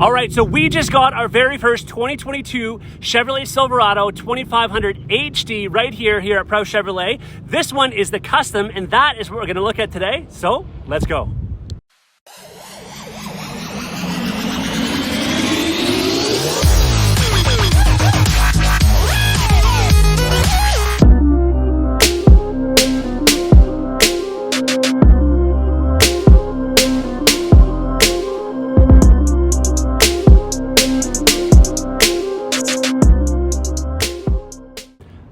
All right, so we just got our very first 2022 Chevrolet Silverado 2500 HD right here at Prowse Chevrolet. This one is the custom, and that is what we're gonna look at today. So let's go.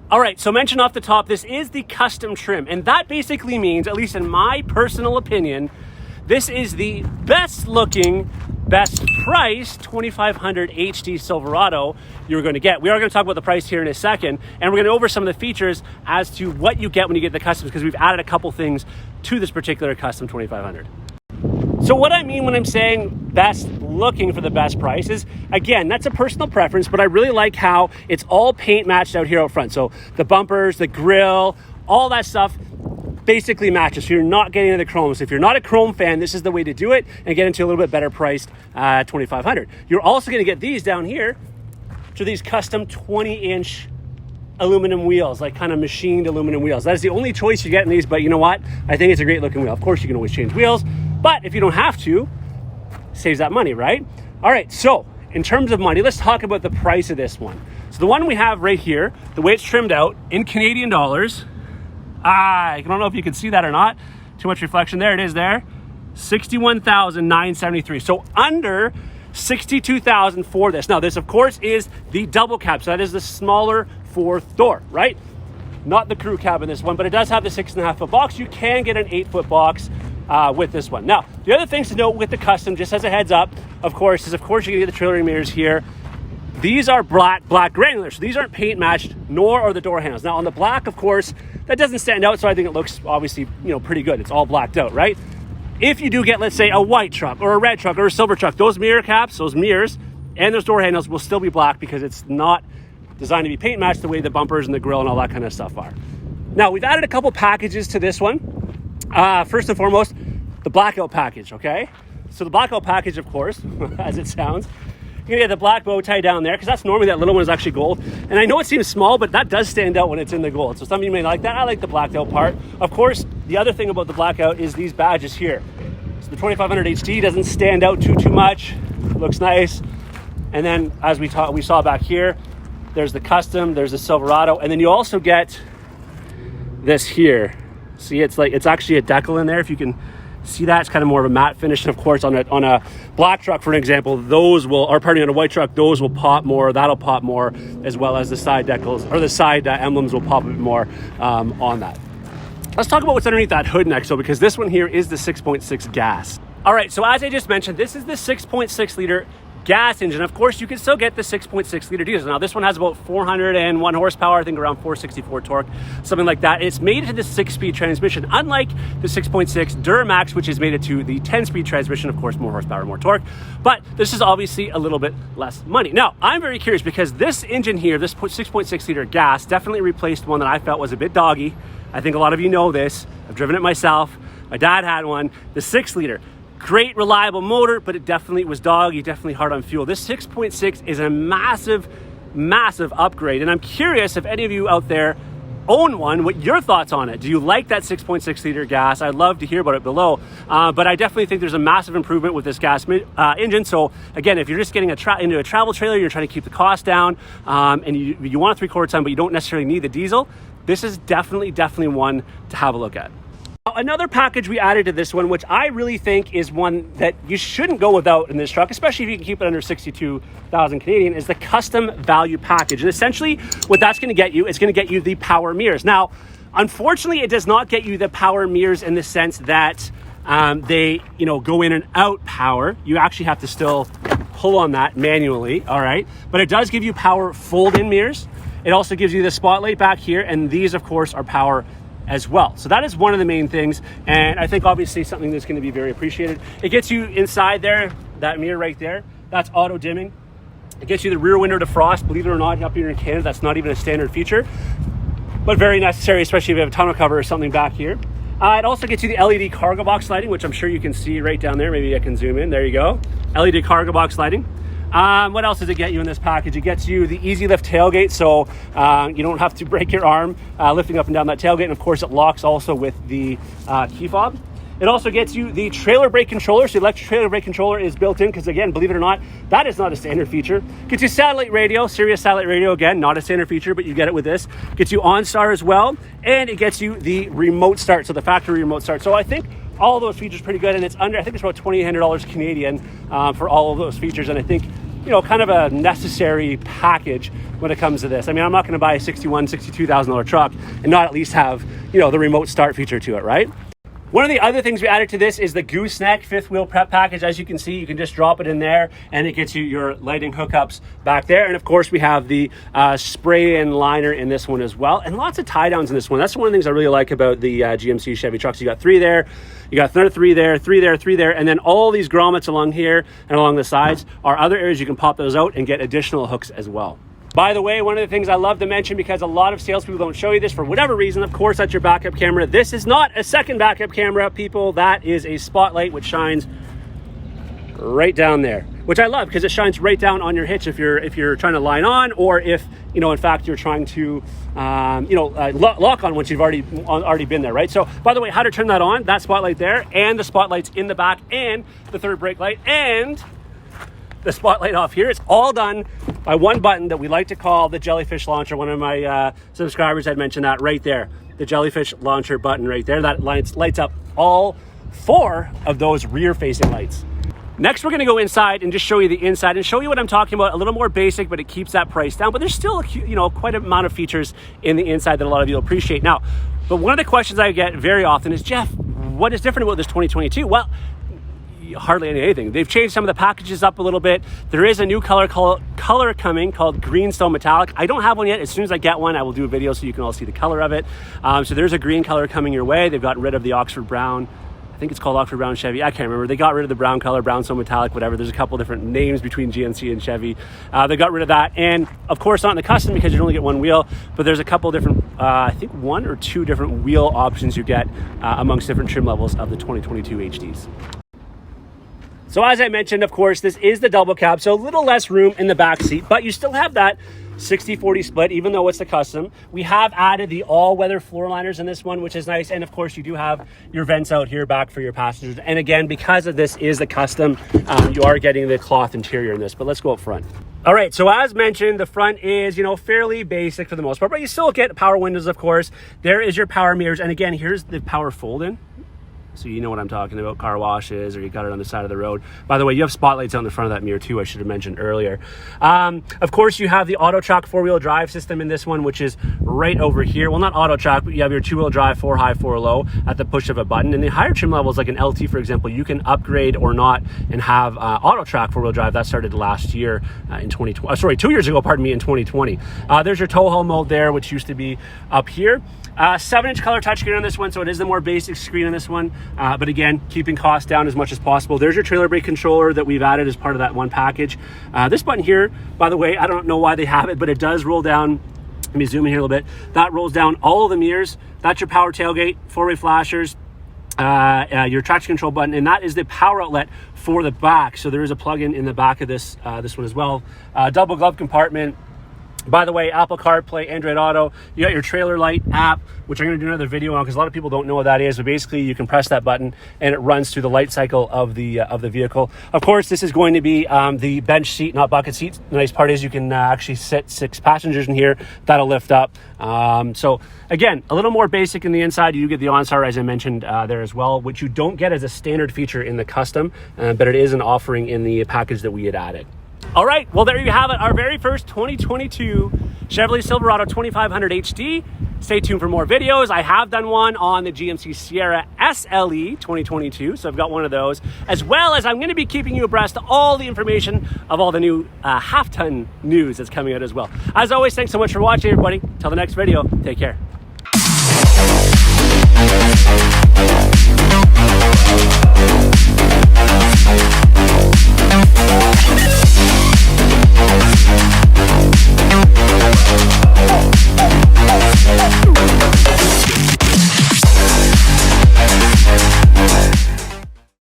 All right, so mentioned off the top, this is the custom trim, and that basically means, at least in my personal opinion, this is the best looking, best price 2500 HD Silverado you're going to get. We are going to talk about the price here in a second, and we're going to go over some of the features as to what you get when you get the customs, because we've added a couple things to this particular custom 2500. So what I mean when I'm saying best looking for the best price is, again, that's a personal preference, but I really like how it's all paint matched out here out front. So the bumpers, the grille, all that stuff basically matches. So you're not getting into the chrome. So if you're not a chrome fan, this is the way to do it and get into a little bit better priced 2500. You're also going to get these down here to these custom 20-inch aluminum wheels, like kind of machined aluminum wheels. That is the only choice you get in these, but you know what? I think it's a great looking wheel. Of course, you can always change wheels, but if you don't have to, saves that money, right? All right, so in terms of money, let's talk about the price of this one. So the one we have right here, the way it's trimmed out in Canadian dollars, I don't know if you can see that or not. Too much reflection. There it is there. $61,973. So under $62,000 for this. Now this, of course, is the double cab. So that is the smaller fourth door, right? Not the crew cab in this one, but it does have the 6.5 foot box. You can get an 8 foot box with this one. Now, the other things to note with the custom, just as a heads up, of course, you're gonna get the trailer mirrors here. These are black granular, so these aren't paint matched, nor are the door handles. Now on the black, of course, that doesn't stand out, so I think it looks obviously, pretty good. It's all blacked out, right? If you do get, let's say, a white truck or a red truck or a silver truck, those mirror caps, those mirrors, and those door handles will still be black because it's not designed to be paint matched the way the bumpers and the grille and all that kind of stuff are. Now, we've added a couple packages to this one. First and foremost, the blackout package, okay? So the blackout package, of course, as it sounds, you're gonna get the black bow tie down there, because that's normally that little one is actually gold. And I know it seems small, but that does stand out when it's in the gold. So some of you may like that. I like the blacked out part. Of course, the other thing about the blackout is these badges here. So the 2500 HD doesn't stand out too much. Looks nice. And then as we saw back here, there's the custom, there's the Silverado, and then you also get this here. See, it's actually a decal in there. If you can see that, it's kind of more of a matte finish. And of course, on a black truck, for an example, on a white truck, those will pop more. That'll pop more, as well as the side decals, or the side emblems will pop a bit more on that. Let's talk about what's underneath that hood next, though, because this one here is the 6.6 gas. All right, so as I just mentioned, this is the 6.6 liter gas engine. Of course, you can still get the 6.6 liter diesel. Now this one has about 401 horsepower, I think around 464 torque, something like that. It's made into the 6-speed transmission, unlike the 6.6 Duramax, which is made into the 10-speed transmission. Of course, more horsepower, more torque, but this is obviously a little bit less money. Now, I'm very curious because this engine here, this 6.6 liter gas, definitely replaced one that I felt was a bit doggy. I think a lot of you know this. I've driven it myself. My dad had one, the 6 liter. Great, reliable motor, but it definitely was doggy, definitely hard on fuel. This 6.6 is a massive upgrade. And I'm curious if any of you out there own one, what your thoughts on it. Do you like that 6.6 liter gas? I'd love to hear about it below. But I definitely think there's a massive improvement with this gas engine. So again, if you're just getting into a travel trailer, you're trying to keep the cost down, and you want a 3/4 ton, but you don't necessarily need the diesel, this is definitely one to have a look at. Another package we added to this one, which I really think is one that you shouldn't go without in this truck, especially if you can keep it under 62,000 Canadian, is the custom value package. And essentially what that's going to get you is going to get you the power mirrors. Now, unfortunately, it does not get you the power mirrors in the sense that they, go in and out power. You actually have to still pull on that manually, all right? But it does give you power fold-in mirrors. It also gives you the spotlight back here, and these, of course, are power as well. So that is one of the main things, and I think obviously something that's going to be very appreciated. It gets you inside there, that mirror right there, that's auto dimming. It gets you the rear window defrost. Believe it or not, up here in Canada, that's not even a standard feature, but very necessary, especially if you have a tonneau cover or something back here. It also gets you the LED cargo box lighting, which I'm sure you can see right down there. Maybe I can zoom in. There you go. LED cargo box lighting. What else does it get you in this package? It gets you the easy lift tailgate, so you don't have to break your arm lifting up and down that tailgate. And of course, it locks also with the key fob. It also gets you the trailer brake controller. So the electric trailer brake controller is built in because, again, believe it or not, that is not a standard feature. Gets you satellite radio, Sirius satellite radio, again, not a standard feature, but you get it with this. Gets you OnStar as well, and it gets you the remote start, so the factory remote start. So I think all of those features pretty good, and it's under, I think it's about $2,800 Canadian for all of those features, and I think, you know, kind of a necessary package when it comes to this. I mean, I'm not going to buy a $61,000, $62,000 truck and not at least have, you know, the remote start feature to it, right? One of the other things we added to this is the gooseneck fifth wheel prep package. As you can see, you can just drop it in there and it gets you your lighting hookups back there. And of course, we have the spray-in liner in this one as well. And lots of tie downs in this one. That's one of the things I really like about the GMC Chevy trucks. You got 3 there, you got another 3 there, 3 there, 3 there. And then all these grommets along here and along the sides are other areas you can pop those out and get additional hooks as well. By the way, one of the things I love to mention, because a lot of salespeople don't show you this for whatever reason, of course, that's your backup camera. This is not a second backup camera, people. That is a spotlight which shines right down there, which I love because it shines right down on your hitch if you're trying to line on, or if, you know, in fact, you're trying to, lock on once you've already been there, right? So, by the way, how to turn that on, that spotlight there, and the spotlights in the back, and the third brake light, and the spotlight off here. It's all done by one button that we like to call the jellyfish launcher. One of my subscribers had mentioned that right there, the jellyfish launcher button right there. That lights up all 4 of those rear facing lights. Next, we're going to go inside and just show you the inside and show you what I'm talking about. A little more basic, but it keeps that price down. But there's still, you know, quite an amount of features in the inside that a lot of you appreciate. Now, but one of the questions I get very often is, Jeff, what is different about this 2022? Well, hardly anything. They've changed some of the packages up a little bit. There is a new color coming called Greenstone Metallic. I don't have one yet. As soon as I get one, I will do a video so you can all see the color of it. So there's a green color coming your way. They've gotten rid of the Oxford Brown. I think it's called Oxford Brown Chevy. I can't remember. They got rid of the brown color, Brownstone Metallic, whatever. There's a couple different names between GMC and Chevy. They got rid of that. And of course, not in the custom because you only get one wheel, but there's a couple different, I think 1 or 2 different wheel options you get amongst different trim levels of the 2022 HDs. So as I mentioned, of course, this is the double cab, so a little less room in the back seat, but you still have that 60-40 split, even though it's the custom. We have added the all-weather floor liners in this one, which is nice. And of course, you do have your vents out here back for your passengers. And again, because of this is the custom, you are getting the cloth interior in this, but let's go up front. All right, so as mentioned, the front is, you know, fairly basic for the most part, but you still get power windows, of course. There is your power mirrors. And again, here's the power fold-in. So you know what I'm talking about, car washes, or you got it on the side of the road. By the way, you have spotlights out in the front of that mirror too, I should have mentioned earlier. Of course, you have the AutoChock 4-wheel drive system in this one, which is right over here. Well, not AutoChock, but you have your 2-wheel drive, 4 high, 4 low at the push of a button. And the higher trim levels, like an LT, for example, you can upgrade or not and have AutoTrack 4-wheel drive. That started last year in 2020. 2 years ago, pardon me, in 2020. There's your tow haul mode there, which used to be up here. 7-inch color touchscreen on this one, so it is the more basic screen on this one. But again, keeping costs down as much as possible. There's your trailer brake controller that we've added as part of that one package. This button here, by the way, I don't know why they have it, but it does roll down. Let me zoom in here a little bit. That rolls down all of the mirrors. That's your power tailgate, 4-way flashers, your traction control button, and that is the power outlet for the back. So there is a plug-in in the back of this one as well. Double glove compartment. By the way, Apple CarPlay, Android Auto, you got your trailer light app, which I'm going to do another video on because a lot of people don't know what that is. But basically, you can press that button and it runs through the light cycle of the vehicle. Of course, this is going to be the bench seat, not bucket seat. The nice part is you can actually sit 6 passengers in here. That'll lift up. So again, a little more basic in the inside. You get the OnStar, as I mentioned there as well, which you don't get as a standard feature in the custom, but it is an offering in the package that we had added. All right, well, there you have it, our very first 2022 Chevrolet Silverado 2500 HD. Stay tuned for more videos. I have done one on the GMC Sierra SLE 2022, so I've got one of those, as well as I'm going to be keeping you abreast of all the information of all the new half-ton news that's coming out as well. As always, thanks so much for watching, everybody. Till the next video, take care.